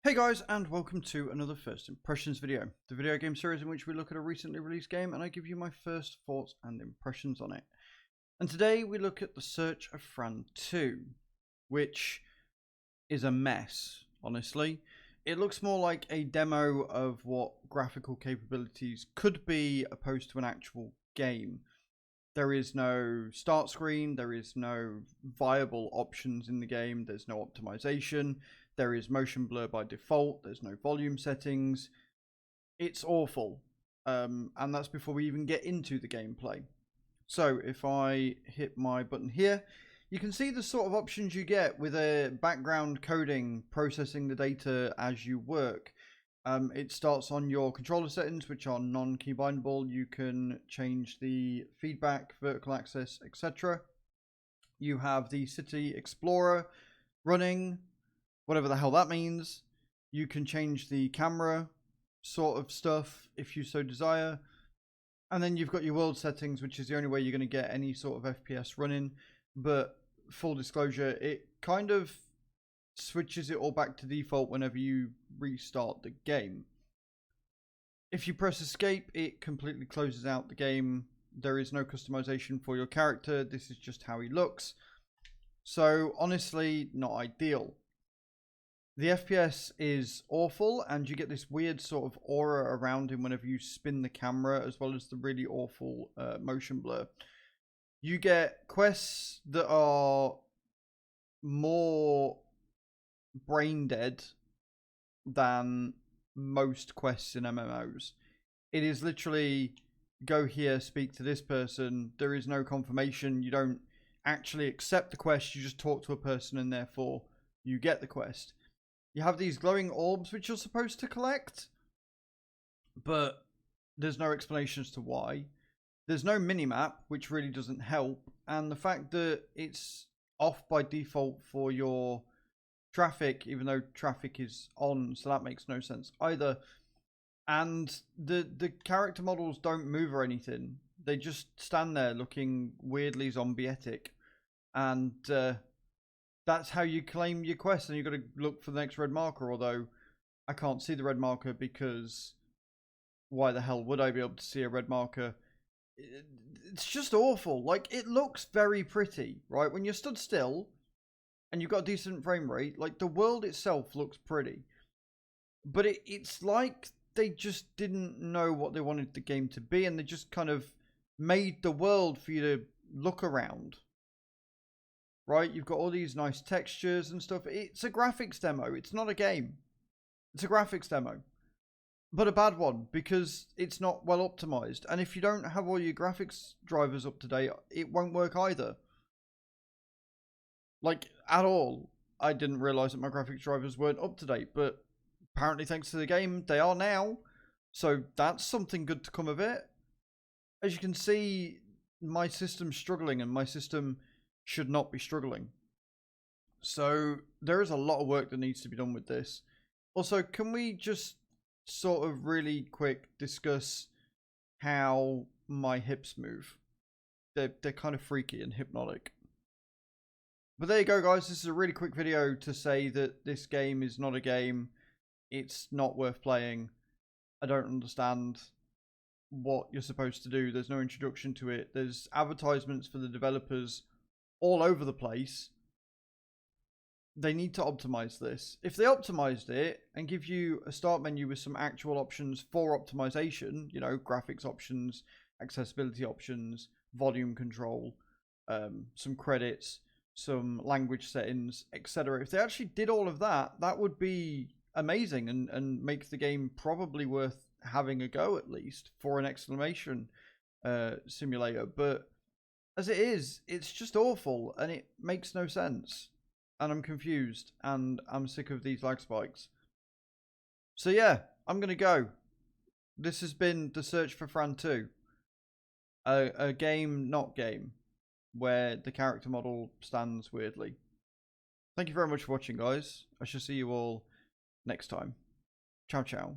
Hey guys, and welcome to another First Impressions video, the video game series in which we look at a recently released game and I give you my first thoughts and impressions on it. And today we look at The Search of Fran 2, which is a mess, honestly. It looks more like a demo of what graphical capabilities could be opposed to an actual game. There is no start screen, there is no viable options in the game, there's no optimization, there is motion blur by default, there's no volume settings. It's awful. And that's before we even get into the gameplay. So if I hit my button here, you can see the sort of options you get with a background coding processing the data as you work. It starts on your controller settings, which are non-key bindable. You can change the feedback, vertical axis, etc. You have the City Explorer running, whatever the hell that means. You can change the camera sort of stuff if you so desire. And then you've got your world settings, which is the only way you're going to get any sort of FPS running. But full disclosure, it kind of switches it all back to default whenever you restart the game. If you press escape, it completely closes out the game. There is no customization for your character. This is just how he looks. So honestly, not ideal. The FPS is awful, and you get this weird sort of aura around him whenever you spin the camera, as well as the really awful motion blur. You get quests that are more brain dead than most quests in MMOs. It is literally go here, speak to this person. There is no confirmation. You don't actually accept the quest. You just talk to a person and therefore you get the quest. You have these glowing orbs which you're supposed to collect, but there's no explanation as to why. There's no minimap, which really doesn't help. And the fact that it's off by default for your traffic, even though traffic is on, so that makes no sense either. And the character models don't move or anything. They just stand there looking weirdly zombietic. And that's how you claim your quest, and you've got to look for the next red marker, although I can't see the red marker because why the hell would I be able to see a red marker? It's just awful. Like, it looks very pretty, right? When you're stood still and you've got a decent frame rate, like, the world itself looks pretty. But it's like they just didn't know what they wanted the game to be, and they just kind of made the world for you to look around. Right? You've got all these nice textures and stuff. It's a graphics demo. It's not a game. It's a graphics demo. But a bad one, because it's not well optimized. And if you don't have all your graphics drivers up to date, it won't work either. Like, at all. I didn't realize that my graphics drivers weren't up to date, but apparently thanks to the game, they are now. So that's something good to come of it. As you can see, my system's struggling, and my system should not be struggling. So there is a lot of work that needs to be done with this. Also, can we just sort of really quick discuss how my hips move? They're kind of freaky and hypnotic. But there you go, guys. This is a really quick video to say that this game is not a game. It's not worth playing. I don't understand what you're supposed to do. There's no introduction to it. There's advertisements for the developers all over the place. They need to optimize this. If they optimized it and give you a start menu with some actual options for optimization, you know, graphics options, accessibility options, volume control, some credits, some language settings, etc. If they actually did all of that, that would be amazing and make the game probably worth having a go, at least for an exclamation simulator. But as it is, it's just awful, and it makes no sense. And I'm confused, and I'm sick of these lag spikes. So yeah, I'm going to go. This has been The Search for Fran 2. A game, not game, where the character model stands weirdly. Thank you very much for watching, guys. I shall see you all next time. Ciao, ciao.